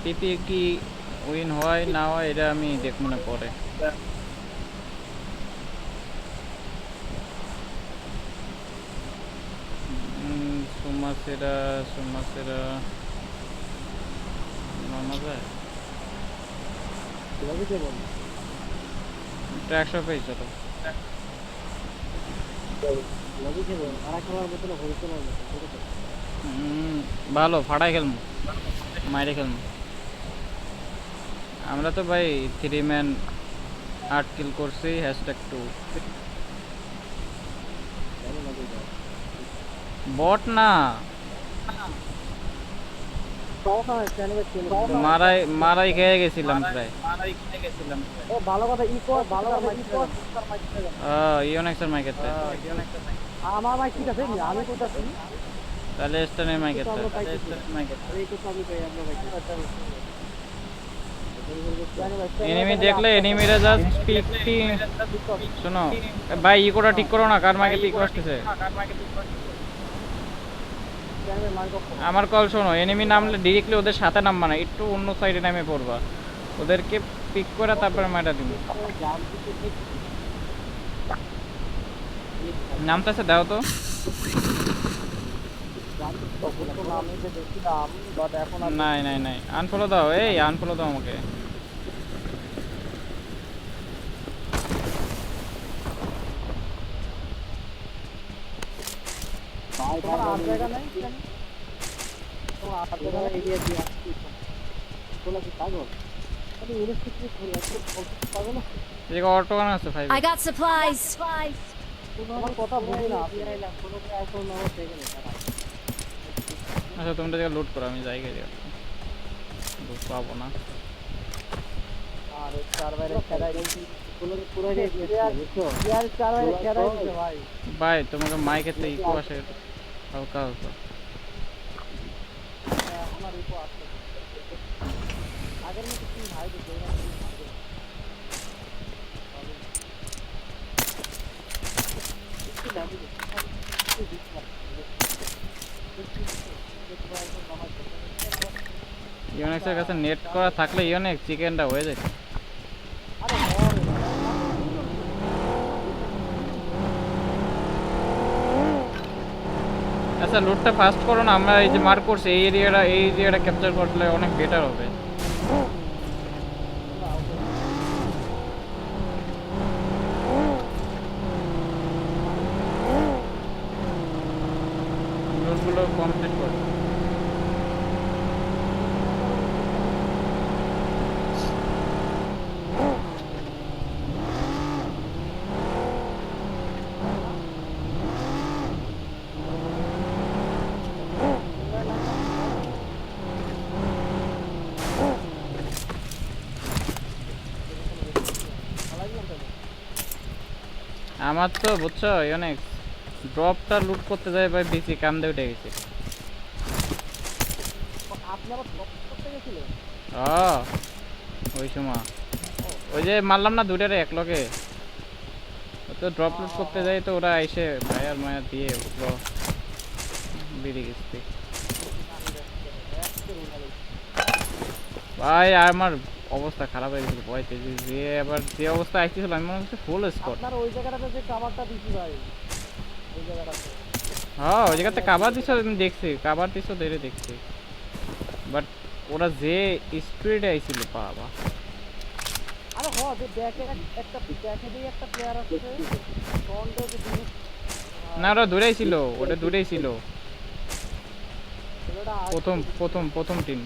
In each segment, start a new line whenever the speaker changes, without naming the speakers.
তৃতীয় কি উইন হয় না হয় এটা আমি দেখব না পরে। সুমাসেরা সুমাসেরা নামা যায় এটা 100 পেজ চলো। ভালো ফাটাই খেলবো, মাইরে খেলবো। আমরা তো ভাই 3 ম্যান 8 কিল করছি #2 বট না মারাই মারাই খেয়ে গেছিলাম প্রায়।
ভালো কথা ইকো ভালো কথা ইকো
ইওনেক্সের মাইকেতে
আমার মাইক ঠিক আছে আমি কোথাছি
তাহলে স্টানের মাইকেতে
এই তো আমি পাই আমরা ভাই
এনিমি দেখলে এনিমিরা জাস্ট পিকটি। শোনো ভাই ইকোটা ঠিক করো না, কার মাইকেতে ইকো আসতেছে। আমার কল শোনো, এনিমি নামলে ডিরেক্টলি ওদের সাথে নামবা না, একটু অন্য সাইডে নামে পড়বা, ওদেরকে পিক করে তারপরে মাইটা দিব। নামতেছে দাও তো। নাই নাই নাই আনফলো দাও, এই আনফলো দাও আমাকে। অটো গান আছে 5
I got supplies.
কথা বুঝি না
আচ্ছা তোমরা জায়গা লুট করো, আমি যাই গেছি লুট পাবো না।
আর সার্ভারে খেলাই পুরো ভাই
ভাই তোমাকে মাইকেতে ইকো আসে হালকা হালকা।
আমার ইকো আসছে আগের মতো কি ভাই দেখো
ইউনেক্সের কাছে নেট করা থাকলে ইউনেক্স চিকেনটা হয়ে যেত। আচ্ছা লুটটা ফাস্ট করো না, আমরা এই যে মার্ক করছি এই এরিয়াটা ক্যাপচার করলে অনেক বেটার হবে। লুটগুলো কমপ্লিট করো। আমার তো বুঝছো অনেক ড্রপটা লুট করতে যায় ভাই, বেশি কাম দিয়ে উঠে গেছে। ওই সময় ওই যে মারলাম না দুইটারে এক লগে, তো ড্রপ লুট করতে যাই তো ওরা এসে ভাইয়ার মায়া দিয়ে উঠলো, বেরিয়ে গেছে ভাই। আর আমার অবস্থা খারাপ হয়ে গেছিল ভয়তে, যে আবার যে অবস্থা আসতেছিল আমি মনে হচ্ছে ফুল স্কোর।
ওই জায়গাটাতে যে কাভারটা দিছি ভাই ওই জায়গাটাতে
হ্যাঁ ওই জায়গাতে কাভার দিছো, আমি দেখছি কাভার দিছো ধরে দেখছি, বাট ওরা যে স্পিডে আইছিল বাবা।
আরে হ যে ব্যাকে একটা ব্যাকে দিয়ে একটা প্লেয়ার আছে ফ্রন্টে যে জিনিস
না ওরা দূরেই ছিল, ওটা দূরেই ছিল
ছেলেটা
প্রথম টিম,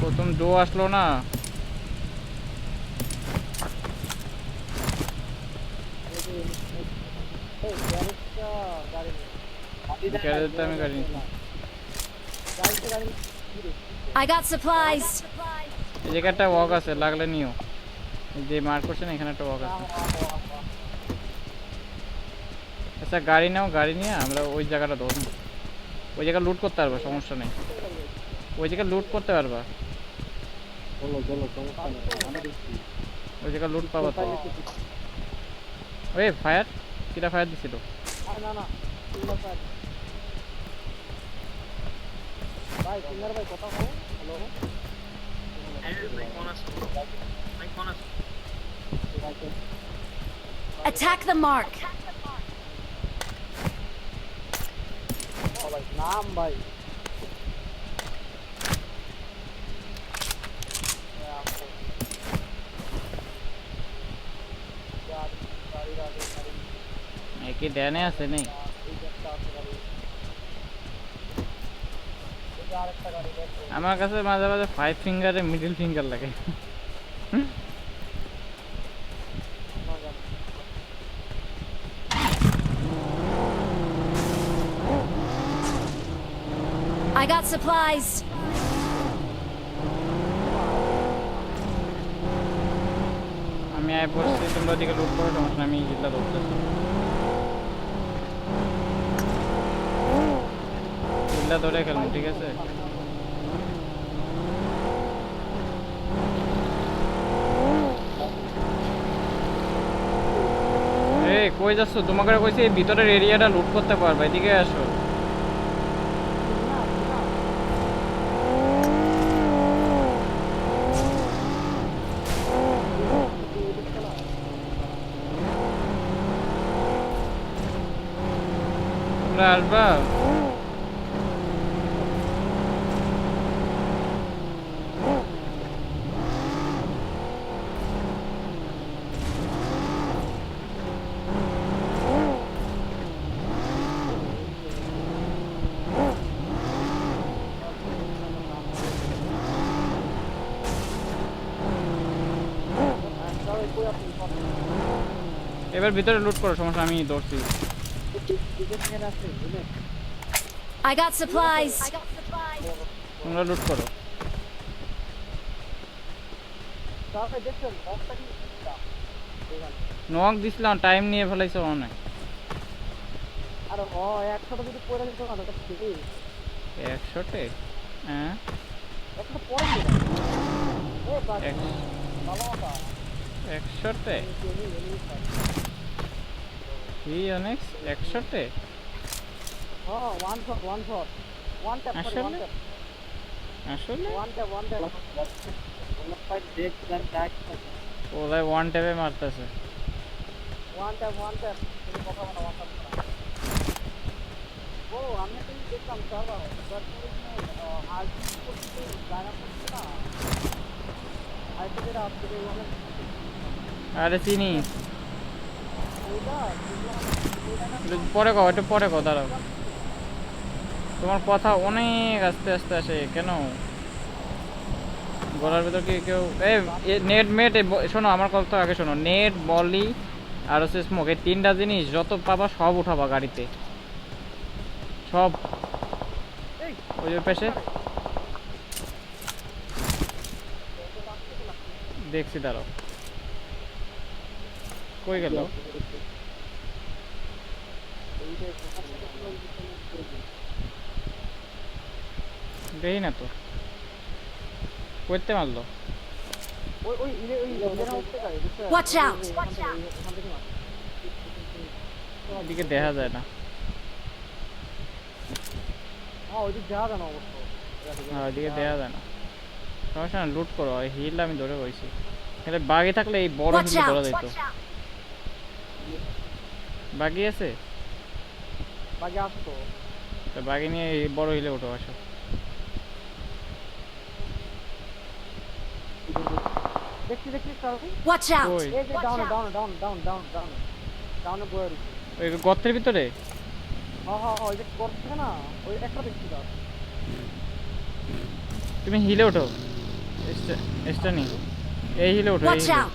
প্রথম ডো আসলো না।
এই গ্যারেজটা গাড়ি
গ্যারেজটা আমি গাড়ি নিচ্ছি।
গাড়িতে গাড়ি
I got supplies.
এই জায়গাটা ওয়াক আছে, লাগলে নিও, যে মার্ক করছে না এখানে একটা ওয়াক আছে। আচ্ছা গাড়ি নাও, গাড়ি নিয়ে আমরা ওই জায়গাটা ধরবো, ওই জায়গা লুট করতে পারবো, সমস্যা নেই, ওই জায়গা লুট করতে পারবা, ওই জায়গা লুট পাবা তো। ওই ফায়ার কিরা ফায়ার দিছিল
না না সিঙ্গার ভাই ভাই সিঙ্গার ভাই কথা বলো হ্যালো
Attack the mark.
ভাই নাম ভাই
একই ড্যানে আছে নেই আমার কাছে মাঝে মাঝে 5 ফিঙ্গারে মিডল ফিঙ্গার লাগে
I got supplies.
আমি আয় পড়ছি তোমরা ওদিকে লুট করো সমস্যা নেই, আমি জিল্লা ধরতেছি জিল্লা ধরে খেলবো ঠিক আছে এই কই যাচ্ছ তোমাকে কইছি এই ভিতরের এরিয়াটা লুট করতে পারবে এদিকে আসো তোমরা আসবা এবার ভিতরে লুট করো সমস্যা আমি ধরছি
I got supplies.
তোমরা লুট করো নক দিছিলাম টাইম নিয়ে ফেলাইছো অনেক
আরে ও 100টা যদি পড়ে দিত না তো ঠিক
100টে হ্যাঁ
100টা পড়ে দিত ও বাস ভালো কথা
100টে কি অনেক 100টে
হ্যাঁ ওয়ান শট ওয়ান ট্যাপ
আসলে?
ওয়ান ট্যাপ
আসলে
ওয়ান ট্যাপ ফাইট ব্রেক গান ব্যাক
ওলাই ওয়ান ট্যাপে মারতেছে
ওয়ান ট্যাপ তুমি কথা বলো ওয়ান ট্যাপ ও আমি তো দেখলাম সার্ভার বাট আজ করতে জানা পড়ছে না আজকে যেটা আপডেট হলো
আরে চিনি
ওইটা
একটু পরে কও একটু পরে কও দাঁড়াও তোমার কথা অনেক আস্তে আস্তে আসে কেন গলার ভিতর কি কেউ নেট মেট শোনো আমার কথা আগে শোনো নেট বলি আর হচ্ছে স্মোক এই 3টা জিনিস যত পাবা সব উঠাবা গাড়িতে সব ওই যে পেশে দেখছি দাঁড়াও কই গেল দেখি না তো করতে মারলো
ওই ইলেভেন হচ্ছে গাড়ি
Watch out.
ওদিকে দেখা যায় না
হ্যাঁ ওইদিক যাওয়া যায় না অবশ্য
হ্যাঁ ওইদিকে দেখা যায় না সমস্যা না লুট করো ওই হিল আমি ধরে বইছি তাহলে বাগি থাকলে এই বড়
Watch
হিল ধরা
out.
যেত বাগি আছে
বাকি আসতো
তো বাগি নিয়ে এই বড় হিলে উঠো আসো
দেখছি সার্ভি
Watch out.
কই
এই যে ডাউনে বয়ে রয়েছে
ওই গর্তের ভিতরে
হ্যাঁ ওই যে করছে না ওই একটা দেখছি দাও
তুমি হিলে ওঠো স্টানি এই হিলে ওঠো এই
Watch
হিলে
out.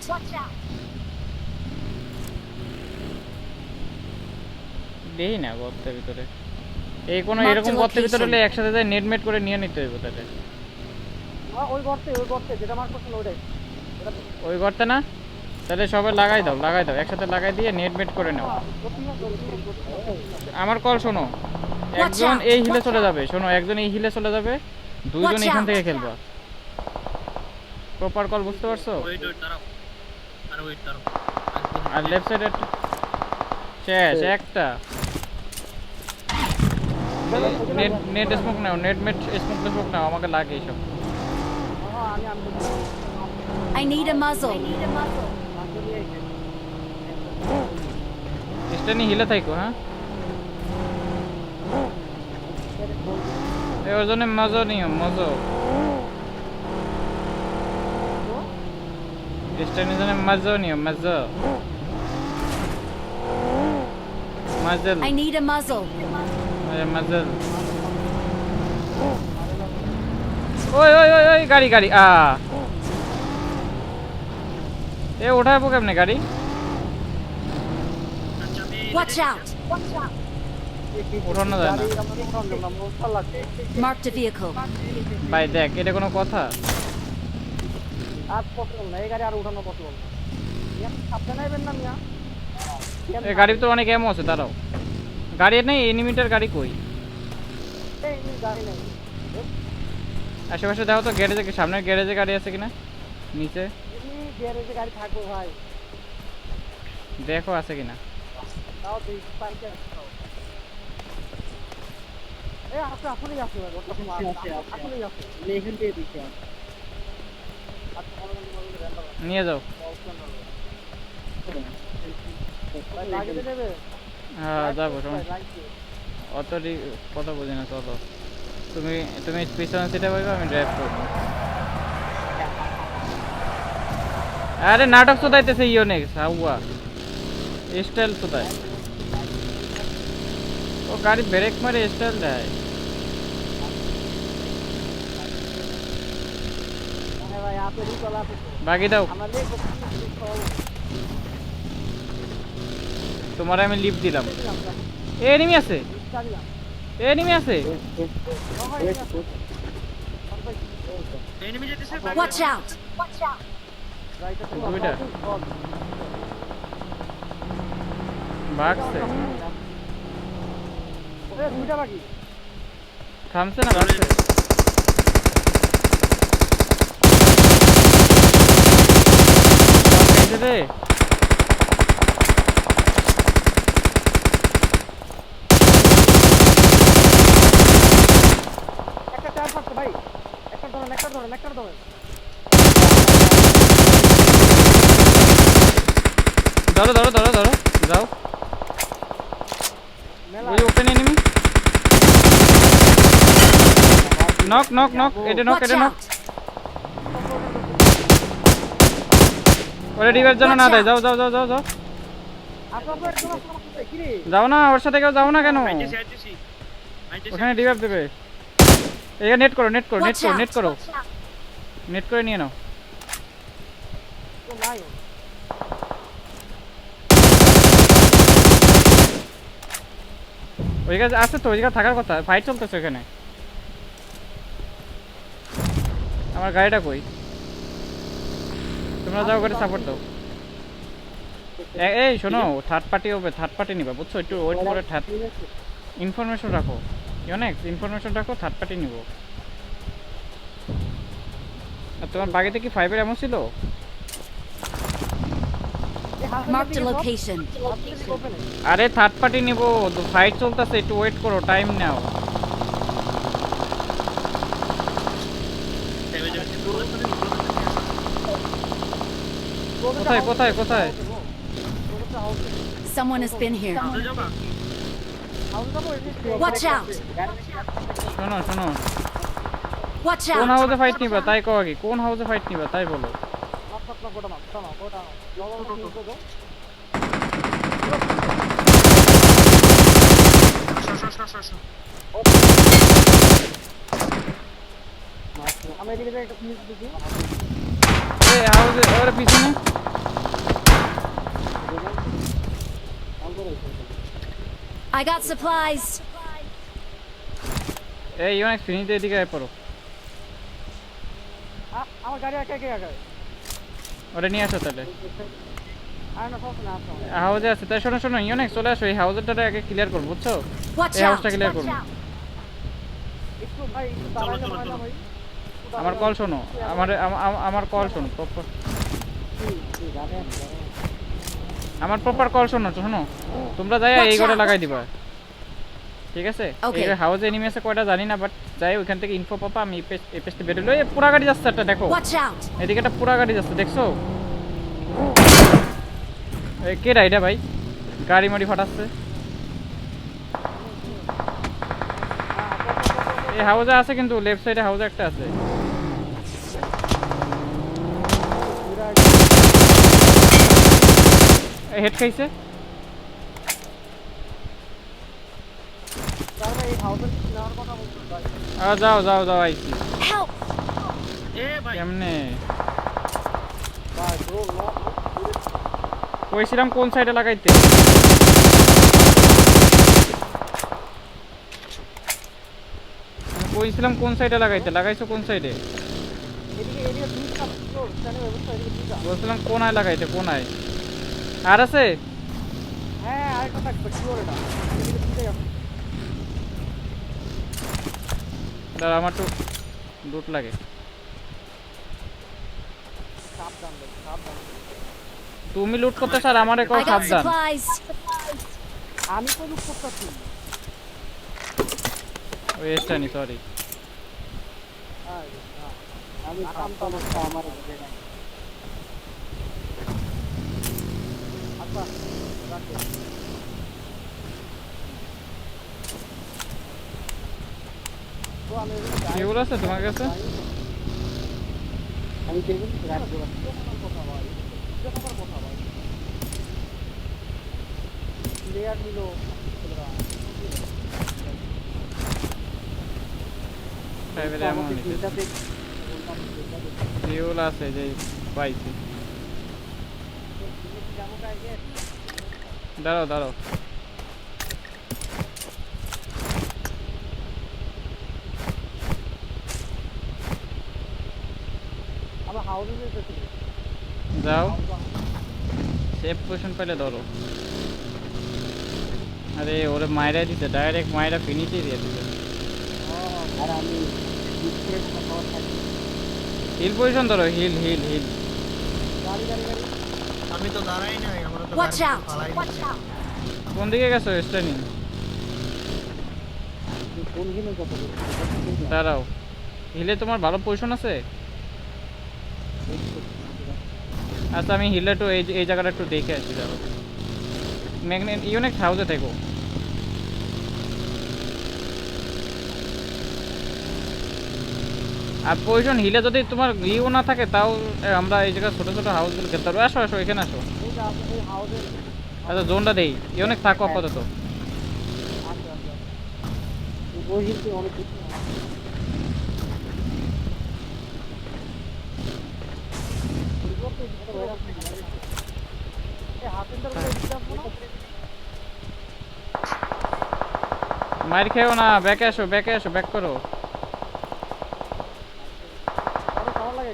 দেখি না গর্তের ভিতরে এই কোনো
Mark the
এরকম গর্তের ভিতরে
location.
হলে একসাথে যায় নেট মেট করে নিয়ে নিতে হইব তাহলে
ওই গর্তে যেটা মার্ক করছিল ওইটাই
ওই গর্তে না তাহলে সবাই লাগাই দাও একসাথে লাগাই দিয়ে নেট মেট করে নাও আমার কল শোনো একজন এই হিলে চলে যাবে শোনো একজন এই হিলে চলে যাবে দুইজন
Watch
এখান
out.
থেকে খেলবা প্রপার কল বুঝতে পারছো আর লেফট সাইডে শেষ একটা নেট স্মোক নাও, নেট স্মোক নাও, আমাকে লাগে এইসব।
I need a muzzle.
স্টেনি হিলে থাইকো, হ্যাঁ এই ওর জন্য মজা নিও, মজা স্টেনির জন্য মজা নিও, মজা মজল
I need a muzzle.
মজল। ওই ওই ওই ওই গাড়ি গাড়ি এ উঠাবো কেমনে গাড়ি?
Watch out.
উঠানো যায় না
Marked a vehicle.
ভাই, দেখ এটা কোনো কথা?
আর পসিবল না, এই গাড়ি আর উঠানো পসিবল না। মিয়া সাবধানে আইবেন না মিয়া।
এই গাড়ি তো অনেক এমও আছে, দাঁড়াও। গাড়ি নেই, এনিমিটার গাড়ি কই?
এই গাড়ি নেই।
আশেপাশে দেখো তো, গ্যারেজে, সামনের গ্যারেজে গাড়ি আছে কিনা, নিচে
এই গ্যারেজে গাড়ি থাকবো ভাই।
দেখো আছে কিনা।
তাও তুই পাইতে এই আছে, আসলেই আছে ভাই, ওটা আসলেই আছে। এখান থেকে দিছি
নিয়ে যাও।
ভাই লাগিয়ে দেবে।
হ্যাঁ যাবো, অত কথা বুঝি না, চলো। তুমি তুমি পিছনে সিটে বসবে, আমি ড্রাইভ করবো। আরে নাটক শোধাইতেছে ইওনেক্স, হাউয়া স্টাইল শোধায়। ও গাড়ি ব্রেক মারে স্টাইল দেয়।
হ্যাঁ ভাই, আপনি চলা আছে।
বাকি দাও,
আমাদের
তোমার আমি লিফট দিলাম। এনিমি আছে, এনিমি আছে।
Watch out.
দুইটা বাঘছে,
দুইটা বাকি।
থামছে না, বাঘছে। রে
একটা চার পাঁচটা ভাই, একটা ধরেন।
ধরো ধরো ধরো ধরো, যাও। ওই open enemy, knock knock knock, এটা নক,
Watch
এটা নক।
out.
ওরে রিভাইভ যেন না দেয়, যাও যাও যাও যাও যাও,
আপনার একজন আছে কি রে?
যাও না, ওর সাথে কেউ যাও না কেন? ওখানে রিভাইভ দেবে। এখানে নেট করো, নেট করো, নেট
Watch
করো,
out.
নেট করো, নেট করে নিয়ে নাও।
তো নাই।
ওই কাছে আছে তো, ওই জায়গায় থাকার কথা, ফাইট চলতেছে ওখানে। আমার গাড়িটা কই? তোমরা যাও, করে সাপোর্ট দাও। এই শোনো, থার্ড পার্টি হবে, থার্ড পার্টি নিবা, বুঝছো? একটু ওয়েট করে থার্ড ইনফরমেশন রাখো, ইউনেক্স ইনফরমেশন রাখো, থার্ড পার্টি নিব। আর তোমার বাগেতে কি 5 এর এমন ছিল?
Marked a location.
আরে থার্ড পার্টি নিব, ফাইট চলতেছে, একটু ওয়েট করো, টাইম নাও। কোথায় কোথায় কোথায়?
Someone has been here. Watch out.
শোনো শোনো,
Watch
কোন
out.
হাউসে ফাইট নিবা তাই কও আগে, কোন হাউসে ফাইট নিবা তাই বলো।
আমি এদিকে একটা ফিনিশ দিছি।
এই হাউসে ওর পিছনে
I got supplies.
এই ইউনেক্স ফিনিশ দিয়ে এদিকে আয় পড়ো।
আমার গাড়ি একা একা
ওরে নিয়ে আসো তাহলে।
আর না সব না আসো।
হাউসে আছে তাই, শোনো শোনো ইউনেক্স চলে আসো, এই হাউসেরটা আগে ক্লিয়ার করবো, বুঝছো?
Watch
এই
out.
হাউসটা ক্লিয়ার করবো।
একটু ভাই একটু দাঁড়াইলে হয় না ভাই।
আমার কল শোনো, আমার কল শোনো প্রপার, আমার প্রপার কল শোনো শোনো। তোমরা যাই এই ঘরে লাগাই দিবা, ঠিক আছে
Okay.
এই হাউসে এনিমি আছে কয়টা জানি না বাট যাই ওখান থেকে ইনফো পাপা আমি এই পেস্টে বেরোলো এই পুরা গাড়ি যাচ্ছে একটা দেখো
Watch out!
এদিকে একটা পুরা গাড়ি যাচ্ছে দেখছো এই কে রাইডা ভাই গাড়ি মাড়ি ফাটাচ্ছে এই হাউসে আছে কিন্তু লেফট সাইডে হাউসে একটা আছে হেড খাইছে
তার ভাই এই হাউসের নেওয়ার কথা বলছো ভাই
যাও যাও যাও আইছি
Help!
এ ভাই
কেমনে
ভাই ব্রো
কইছিলাম কোন সাইডে লাগাইতে আমি কইছিলাম কোন সাইডে লাগাইতে লাগাইছো কোন সাইডে
এদিকে এদিকে দুই কাপ তো জানি ব্যবস্থা এদিকে দুই কাপ
বলছিলাম কোনায় লাগাইতে কোনায় আর আছে
হ্যাঁ আরেকটা থাকবে কি ওর এটা এদিকে দুইটাই আছে
দাঁড়া আমার তো লুট লাগে
সাবধান ভাই সাবধান
তুমি লুট করতে স্যার আমারে কও
I got
সাবধান
supplies.
আমি তো লুক করতেছি
ওই এসটানি সরি
আমি কাম সমস্যা আমার আচ্ছা রাখো তো আমি
কেবল আছে তোমার কাছে
আমি কেবল রাখবো কথা ভাই কথা ভাই প্লেয়ার নিল
ট্রাইবেলে এমন কেবল আছে যে পাইছি দাঁড়াও দাঁড়াও
আমরা হাউসে যেতেছি
যাও সেফ পজিশন পেলে ধরো আরে ওরে মাইরা দিতে ডাইরেক্ট মাইরা ফিনিশই দিয়ে দিতে
আর আমি ডিসপ্লে কথা থাকি
হিল পজিশন ধরো হিল হিল হিল
গাড়ি গাড়ি গাড়ি
আমি তো দাঁড়াই নাই আমরা তো
Watch
গাড়ি
out!
পালাই
Watch out!
কোন দিকে গেছো স্টানি
কোন হিলে কত
দাঁড়াও হিলে তোমার ভালো পজিশন আছে আচ্ছা আমি হিলে একটু এই জায়গাটা একটু দেখে আসি দাঁড়াও ম্যাগনেট ইউনিক হাউসে থেকো আর পজিশন হিলে যদি তোমার ইউ না থাকে তাও আমরা এই জায়গায় ছোটো ছোটো হাউসগুলো খেলতে পারবো আসো আসো এখানে আসো
এই হাউসে
আচ্ছা জোনটা দেই ইউনিক থাকো আপাতত
আছে আছে ওই হিলতে অনেক কিছু
মাইর খেও না ব্যাকে আসো ব্যাক করো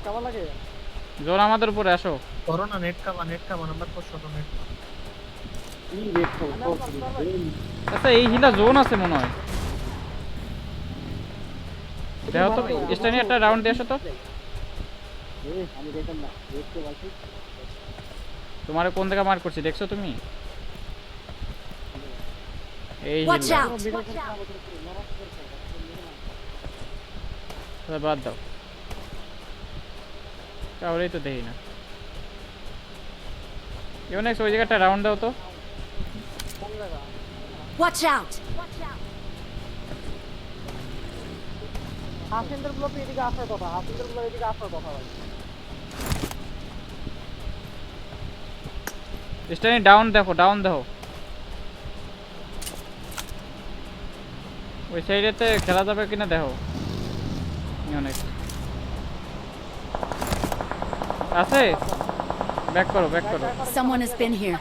কেমন লাগে
জোন আমাদের উপরে আসো
করোনা নেট কাবা নাম্বার 400 নেট
আচ্ছা এই হিলা জোন আছে মনে হয় দেখো তো স্টানি একটা রাউন্ড দিয়ে আসো তো
আমি দেখলাম না দেখতে পাচ্ছি
তোমার কোন জায়গা মার্ক করছি দেখছো তুমি এই
Watch
হিলা
out!
বাদ দাও তাহলেই তো দেখি না ইউনিক্স ওই জায়গাটা রাউন্ড দাও তো
Watch out!
হাসিন্দার ব্লক এদিকে আসার কথা হাসিন্দার ব্লক এদিকে আসার কথা ভাই
স্টানি ডাউন দেখো ওই সাইডেতে খেলা যাবে কিনা দেখো ইউনিক্স আছে ব্যাক করো
Someone has been here.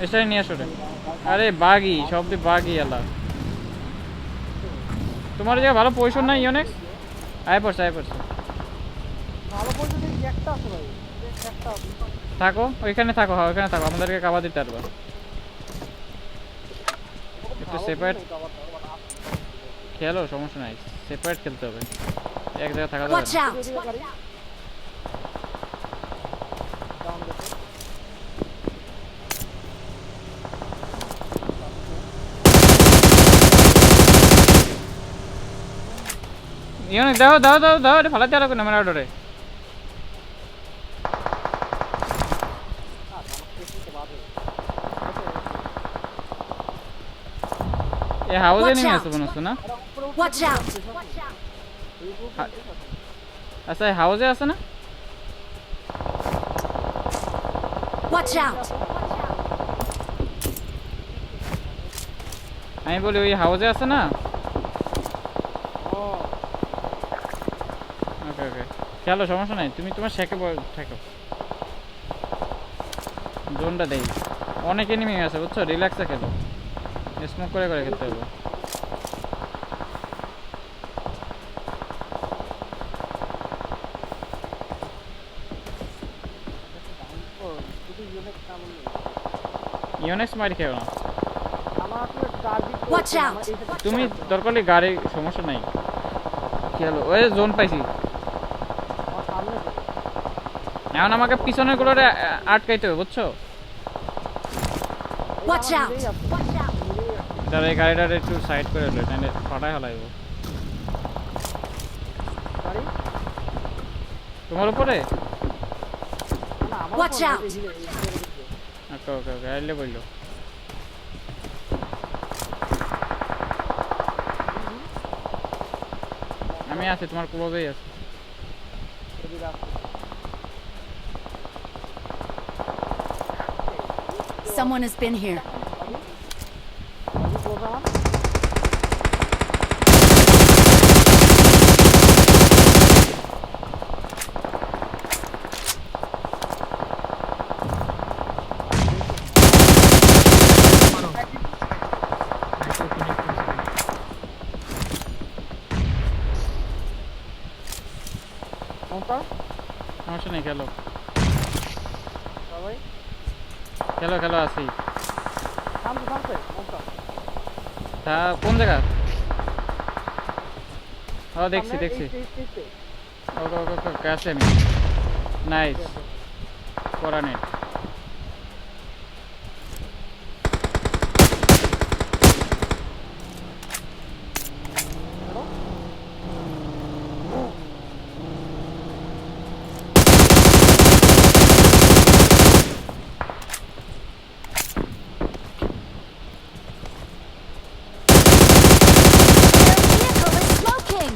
স্টানি নিয়ে আসো রে আরে বাগি সব দিয়ে বাগি এলা তোমার জায়গা ভালো পজিশন নাই ইউনিক্স আয় পড়ছে
ভালো বলতে দেখি একটা আছে ভাই একটা আছে
থাকো ওইখানে থাকো আমাদেরকে কাবা দিতে পারবা একটু সেপারেট খেলো সমস্যা নাই সেপারেট খেলতে হবে এক জায়গায় থাকা যাবে
Watch
না।
out!
ইউনিক দাও দাও দাও দাও এটা ফালাতে আর না মেরা ডরে এ হাউজে
Watch
নেমে
out.
আছে মনে হচ্ছে না
Watch out!
আচ্ছা এই হাউজে আছে না
Watch out!
আমি বলি ওই হাউজে আছে না ওকে ওকে চলো সমস্যা নাই তুমি তোমার শেখে থাকো জোনটা দেই অনেক এনিমি আছে বুঝছো রিল্যাক্সে খেলো স্মোক করে করে খেলতে হবে ইউনেক্স মারি খেও না
Watch out!
তুমি দরকার হলে গাড়ি সমস্যা নাই খেলো ওই জোন পাইছি এখন আমাকে পিছনের গুলোরে আটকাইতে হবে বুঝছো
Watch out!
তাহলে এই গাড়িটার একটু সাইড করে হলো তাহলে ফাটাই হলাইব তোমার উপরে
Watch out!
ওকে ওকে ওকে আইলে বললো আমি আছি তোমার ক্লোজেই আছি
Someone has been here.
মারো একটু connect করছি।
সমস্যা নেই খেলো খেলো খেলো আছি তা কোন জায়গা ও দেখছি দেখছি ওকে ওকে ওকে ওকে আছে আমি নাইস করা নেই
Their vehicle is smoking!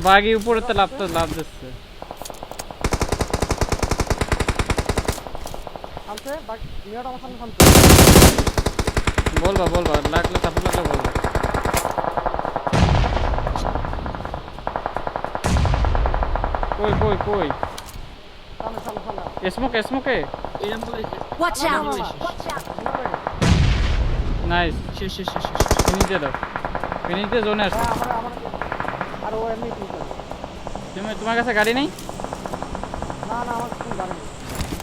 বাগি উপরে তো লাভ দিচ্ছে বলবা বলবা লাগলে সাপোর্ট লাগলে বলবা কই কই কই স্মোকে স্মোকে
এরকম করে
Watch out!
নাইস
শেষ শেষ শেষ শেষ।
ফিনিশ দিয়ে দাও ফিনিশ দিয়ে জোনে আসো তুমি তোমার কাছে গাড়ি নেই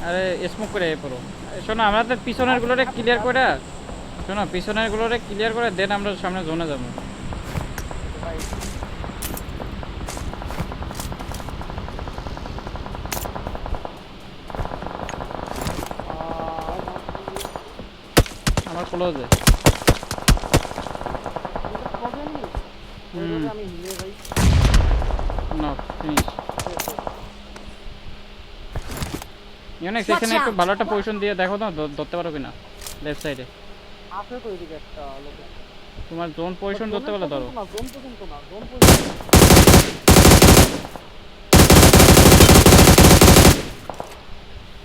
আরে স্মোক করে পড়ো শোনো আমরা তো পিছনের গুলোরে ক্লিয়ার করে শোনো পিছনের গুলোরে ক্লিয়ার করে দেন আমরা সামনে জোনে যাবো আমার ক্লোজে না ফিনিশ ইউনেক্স
Watch
এখানে একটু
out!
ভালো একটা পজিশন দিয়ে দেখো তো ধরতে পারো কিনা লেফট সাইডে
আছে তো এদিকে একটা লোক
তোমার জোন পজিশন ধরতে পারলে ধরো
জোন পর্যন্ত না জোন পর্যন্ত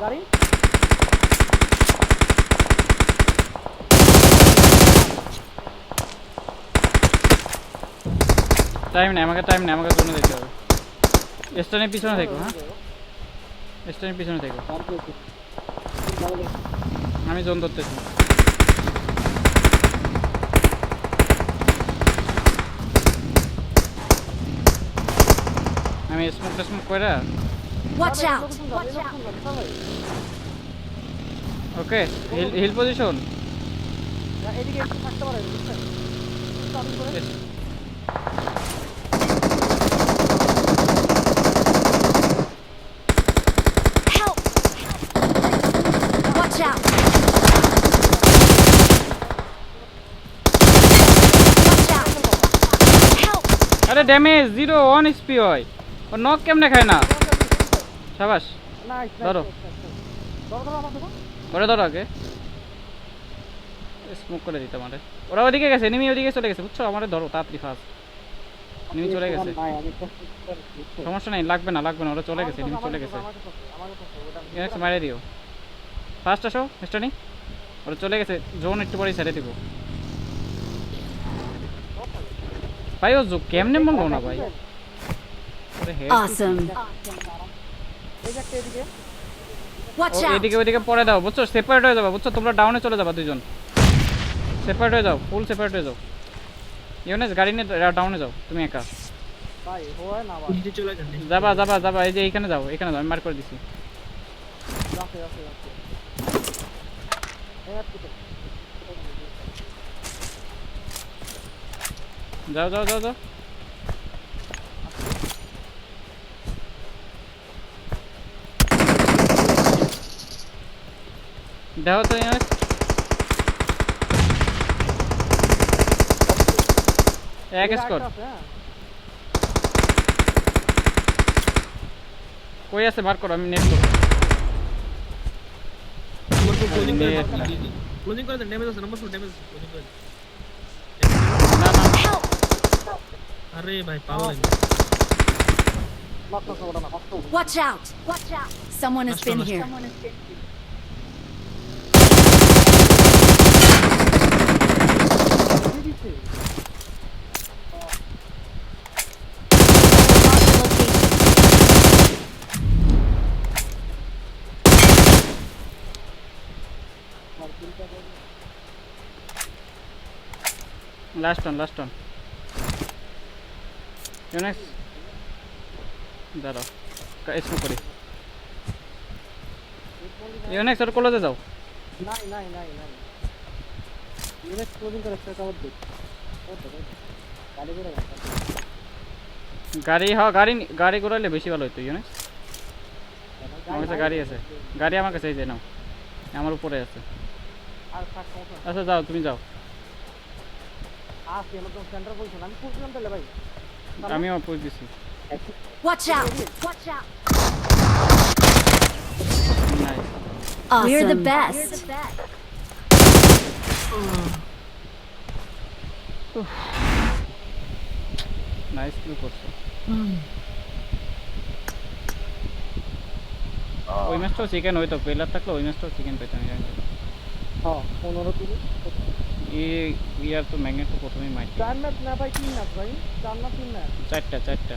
গাড়ি
টাইম নেই আমাকে জোনে দিতে হবে স্টেশনের পিছনে থেকো হ্যাঁ স্টেশনের পিছনে থেকো আমি জোন ধরতেছি আমি স্মোক করে
Watch out!
ওকে হিল পজিশন
এদিকে একটু থাকতে পারে বুঝছেন চালু করে
আরে ড্যামেজ 0 1 এসপি হয় ও নক কেমনে খায় না শাবাশ
নাইস
ধরো।
ধরো আমার দেখো
করে ধরো আগে স্মোক করে দিতে আমারে ওরা ওদিকে গেছে এনিমি ওদিকে চলে গেছে বুঝছো আমারে ধরো তাড়াতাড়ি ফাস্ট এনিমি চলে গেছে
ভাই আমি তো
সমস্যা নাই লাগবে না ওরা চলে গেছে এনিমি চলে গেছে ইউনেক্স মারিয়ে দিও ফার্স্ট আসো মিস্টার নি ওরা চলে গেছে জোন একটু পরেই ছেড়ে দিব ভাই ও কেমনে মরলো না ভাই আরে হেড
Awesome.
এই যে একটা এদিকে
Watch out.
এদিকে ওইদিকে পরে দাও বুঝছো সেপারেট হয়ে যাবে বুঝছো তোমরা ডাউনে চলে যাবা দুইজন সেপারেট হয়ে যাও ফুল সেপারেট হয়ে যাও ইউনেস গাড়ি নিয়ে ডাউনে যাও তুমি একা
ভাই হয় না ভাই
নিচে চলে যান
যাবা এই যে এইখানে যাও আমি মার্ক করে দিছি
যাচ্ছে এই আর কি
যাও দেখো তো ইউনেস এক স্কোর কই আছে মার্ক করো আমি নেট করব
নম্বর 4 ক্লোজিং করে
Net না।
ক্লোজিং করে দেন ড্যামেজ আছে নম্বর 4 ড্যামেজ ক্লোজিং করে দেন।
না
Help.
আরে ভাই পাওয়া যায়
লক করো ওটা না কষ্ট
Watch out. Watch out. Someone has been here.
দিছে
লাস্ট অন ইউনেক্স দাঁড়াও স্মোক করি ইউনেক্স আর কলেজে যাও
নাই ইউনিট ক্লোজিং করে একটা কভার দিই গাড়ি করে
গাড়ি ঘোরাইলে বেশি ভালো হতো ইউনেক্স আমার কাছে গাড়ি আছে গাড়ি আমার কাছে এই যে নাও আমার উপরে আছে
আর থাক সমস্যা নাই।
আচ্ছা যাও তুমি যাও
আসি আমরা তো সেন্টার পজিশন আমি পুষলাম তাহলে ভাই
আমিও পুশ দিছি
Watch out. Watch out.
Nice
Awesome. We're the best.
Nice kill করছো ওই ম্যাচটাও চিকেন হইতো পেলার থাকলে ওই ম্যাচটাও চিকেন পেতাম
হ্যাঁ 15 তুলি
ইয়ার তো ম্যাগনেট তো প্রথমেই মাইট
4 ম্যাচ না ভাই 3 ম্যাচ ভাই 4 না 3 ম্যাচ
চারটা